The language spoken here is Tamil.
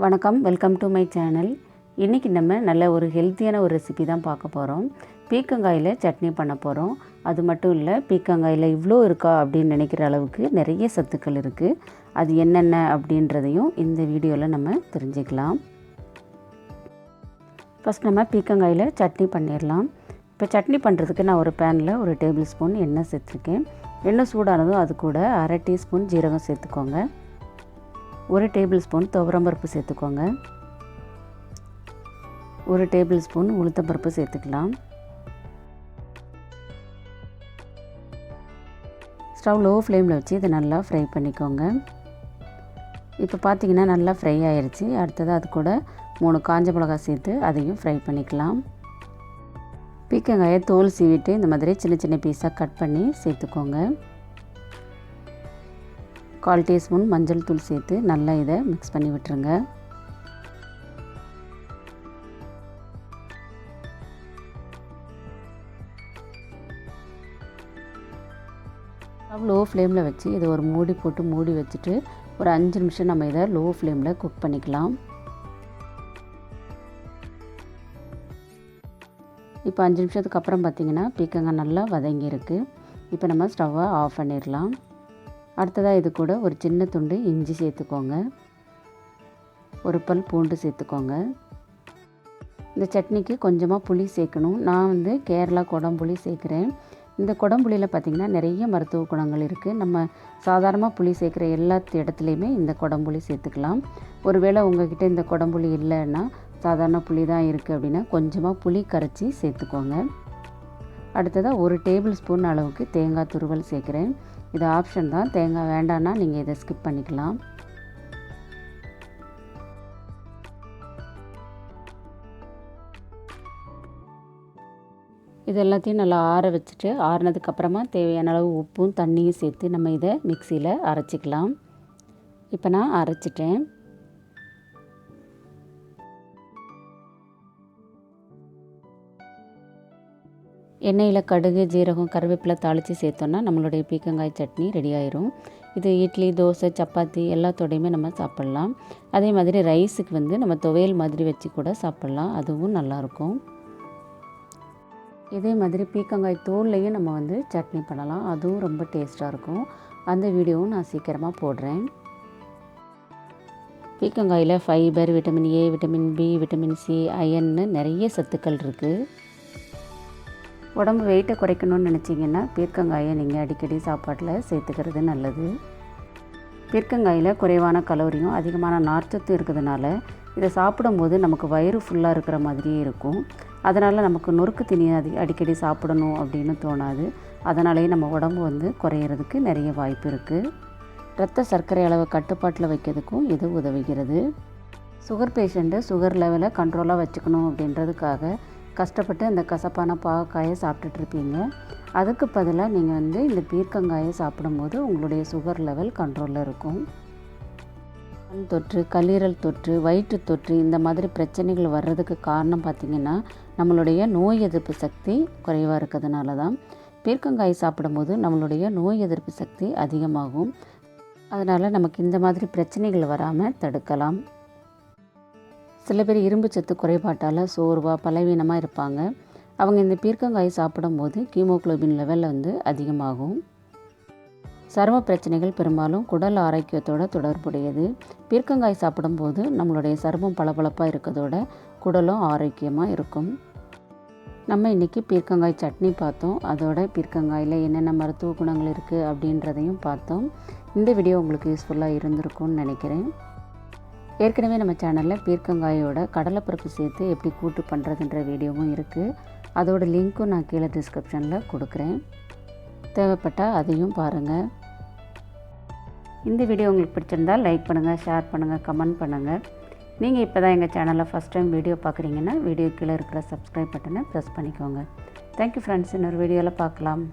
வணக்கம், வெல்கம் டு மை சேனல். இன்றைக்கி நம்ம நல்ல ஒரு ஹெல்த்தியான ஒரு ரெசிபி தான் பார்க்க போகிறோம். பீர்க்கங்காயில் சட்னி பண்ண போகிறோம். அது மட்டும் இல்லை, பீர்க்கங்காயில் இவ்வளோ இருக்கா அப்படின்னு நினைக்கிற அளவுக்கு நிறைய சத்துக்கள் இருக்குது. அது என்னென்ன அப்படின்றதையும் இந்த வீடியோவில் நம்ம தெரிஞ்சுக்கலாம். ஃபஸ்ட் நம்ம பீர்க்கங்காயில் சட்னி பண்ணிடலாம். இப்போ சட்னி பண்ணுறதுக்கு நான் ஒரு பேனில் ஒரு டேபிள் ஸ்பூன் எண்ணெய் சேர்த்துருக்கேன். எண்ணெய் சூடானதும் அது கூட அரை டீஸ்பூன் ஜீரகம் சேர்த்துக்கோங்க. ஒரு டேபிள் ஸ்பூன் துவரம்பருப்பு சேர்த்துக்கோங்க. ஒரு டேபிள் ஸ்பூன் உளுத்தம்பருப்பு சேர்த்துக்கலாம். ஸ்டவ் லோ ஃப்ளேமில் வச்சு இதை நல்லா ஃப்ரை பண்ணிக்கோங்க. இப்போ பார்த்தீங்கன்னா நல்லா ஃப்ரை ஆயிடுச்சு. அடுத்தது அது கூட 3 காஞ்ச மிளகாய் சேர்த்து அதையும் ஃப்ரை பண்ணிக்கலாம். பீர்க்கங்காயை தோல் சீவிட்டு இந்த மாதிரி சின்ன சின்ன பீஸாக கட் பண்ணி சேர்த்துக்கோங்க. 1/4 டீஸ்பூன் மஞ்சள் தூள் சேர்த்து நல்லா இதை மிக்ஸ் பண்ணி விட்டுருங்க. லோ ஃப்ளேமில் வச்சு இதை ஒரு மூடி போட்டு மூடி வச்சுட்டு ஒரு 5 நிமிஷம் நம்ம இதை லோ ஃப்ளேமில் குக் பண்ணிக்கலாம். இப்போ 5 நிமிஷத்துக்கு அப்புறம் பார்த்திங்கன்னா பீர்க்கங்காய் நல்லா வதங்கியிருக்கு. இப்போ நம்ம ஸ்டவ்வை ஆஃப் பண்ணிடலாம். அடுத்ததாக இது கூட ஒரு சின்ன துண்டு இஞ்சி சேர்த்துக்கோங்க. ஒரு பல் பூண்டு சேர்த்துக்கோங்க. இந்த சட்னிக்கு கொஞ்சமாக புளி சேர்க்கணும். நான் கேரளா குடம்புளி சேர்க்குறேன். இந்த குடம்புளியில் பார்த்திங்கன்னா நிறைய மருத்துவ குணங்கள் இருக்குது. நம்ம சாதாரணமாக புளி சேர்க்குற எல்லா இடத்துலையுமே இந்த குடம்புளி சேர்த்துக்கலாம். ஒருவேளை உங்கள்கிட்ட இந்த குடம்புளி இல்லைன்னா சாதாரண புளி தான் இருக்குது அப்படின்னா கொஞ்சமாக புளி கரைச்சி சேர்த்துக்கோங்க. அடுத்ததாக ஒரு டேபிள் ஸ்பூன் அளவுக்கு தேங்காய் துருவல் சேர்க்குறேன். இது ஆப்ஷன் தான். தேங்காய் வேண்டான்னா நீங்கள் இதை ஸ்கிப் பண்ணிக்கலாம். இது எல்லாத்தையும் நல்லா ஆற வச்சுட்டு ஆறினதுக்கப்புறமா தேவையான அளவு உப்பும் தண்ணியும் சேர்த்து நம்ம இதை மிக்சியில் அரைச்சிக்கலாம். இப்போ நான் அரைச்சிட்டேன். எண்ணெயில் கடுகு, ஜீரகம், கருவேப்பிலை தாளித்து சேர்த்தோன்னா நம்மளுடைய பீர்க்கங்காய் சட்னி ரெடி ஆயிரும். இது இட்லி, தோசை, சப்பாத்தி எல்லாத்தோடையுமே நம்ம சாப்பிட்லாம். அதே மாதிரி ரைஸுக்கு நம்ம துவையல் மாதிரி வச்சு கூட சாப்பிட்லாம். அதுவும் நல்லாயிருக்கும். இதே மாதிரி பீர்க்கங்காய் தோல்லையும் நம்ம சட்னி பண்ணலாம். அதுவும் ரொம்ப டேஸ்ட்டாக இருக்கும். அந்த வீடியோவும் நான் சீக்கிரமாக போடுறேன். பீர்க்கங்காயில் fibre, vitamin A, vitamin B, vitamin C, அயன்னு நிறைய சத்துக்கள் இருக்குது. உடம்பு வெயிட்டை குறைக்கணும்னு நினச்சிங்கன்னா பீர்க்கங்காயை நீங்கள் அடிக்கடி சாப்பாட்டில் சேர்த்துக்கிறது நல்லது. பீர்க்கங்காயில் குறைவான கலோரியும் அதிகமான நார்ச்சத்தும் இருக்கிறதுனால இதை சாப்பிடும்போது நமக்கு வயிறு ஃபுல்லாக இருக்கிற மாதிரியே இருக்கும். அதனால் நமக்கு நொறுக்கு தீனியை அடிக்கடி சாப்பிடணும் அப்படின்னு தோணாது. அதனாலேயே நம்ம உடம்பு குறையிறதுக்கு நிறைய வாய்ப்பு இருக்குது. இரத்த சர்க்கரை அளவை கட்டுப்பாட்டில் வைக்கிறதுக்கும் இது உதவுகிறது. சுகர் பேஷண்ட்டு சுகர் லெவலை கண்ட்ரோலாக வச்சுக்கணும் அப்படின்றதுக்காக கஷ்டப்பட்டு அந்த கசப்பான பாவக்காயை சாப்பிட்டுட்ருப்பீங்க. அதுக்கு பதிலாக நீங்கள் இந்த பீர்க்கங்காயை சாப்பிடும்போது உங்களுடைய சுகர் லெவல் கண்ட்ரோலில் இருக்கும். கண் தொற்று, கல்லீரல் தொற்று, வயிற்று தொற்று இந்த மாதிரி பிரச்சனைகள் வர்றதுக்கு காரணம் பார்த்திங்கன்னா நம்மளுடைய நோய் எதிர்ப்பு சக்தி குறைவாக இருக்கிறதுனால தான். பீர்க்கங்காய் சாப்பிடும்போது நம்மளுடைய நோய் எதிர்ப்பு சக்தி அதிகமாகும். அதனால் நமக்கு இந்த மாதிரி பிரச்சனைகள் வராமல் தடுக்கலாம். சில பேர் இரும்பு சத்து குறைபாட்டால் சோர்வாக பலவீனமாக இருப்பாங்க. அவங்க இந்த பீர்க்கங்காய் சாப்பிடும்போது ஹீமோகுளோபின் லெவல் அதிகமாகும். சரும பிரச்சனைகள் பெரும்பாலும் குடல் ஆரோக்கியத்தோட தொடர்புடையது. பீர்க்கங்காய் சாப்பிடும்போது நம்மளுடைய சருமம் பளபளப்பாக இருக்கிறதோட குடலும் ஆரோக்கியமாக இருக்கும். நம்ம இன்றைக்கி பீர்க்கங்காய் சட்னி பார்த்தோம். அதோட பீர்க்கங்காயில் என்னென்ன மருத்துவ குணங்கள் இருக்குது அப்படின்றதையும் பார்த்தோம். இந்த வீடியோ உங்களுக்கு யூஸ்ஃபுல்லாக இருந்திருக்கும்னு நினைக்கிறேன். ஏற்கனவே நம்ம சேனலில் பீர்க்கங்காயோட கடலைப்பருப்பு சேர்த்து எப்படி கூட்டு பண்ணுறதுன்ற வீடியோவும் இருக்குது. அதோட லிங்க்கும் நான் கீழே டிஸ்கிரிப்ஷனில் கொடுக்குறேன். தேவைப்பட்டால் அதையும் பாருங்கள். இந்த வீடியோ உங்களுக்கு பிடிச்சிருந்தால் லைக் பண்ணுங்கள், ஷேர் பண்ணுங்கள், கமெண்ட் பண்ணுங்கள். நீங்கள் இப்போ தான் எங்கள் சேனலில் ஃபஸ்ட் டைம் வீடியோ பார்க்குறீங்கன்னா வீடியோ கீழே இருக்கிற சப்ஸ்கிரைப் பட்டனை ப்ரெஸ் பண்ணிக்கோங்க. Thank you friends. இன்னொரு வீடியோவில் பார்க்கலாம்.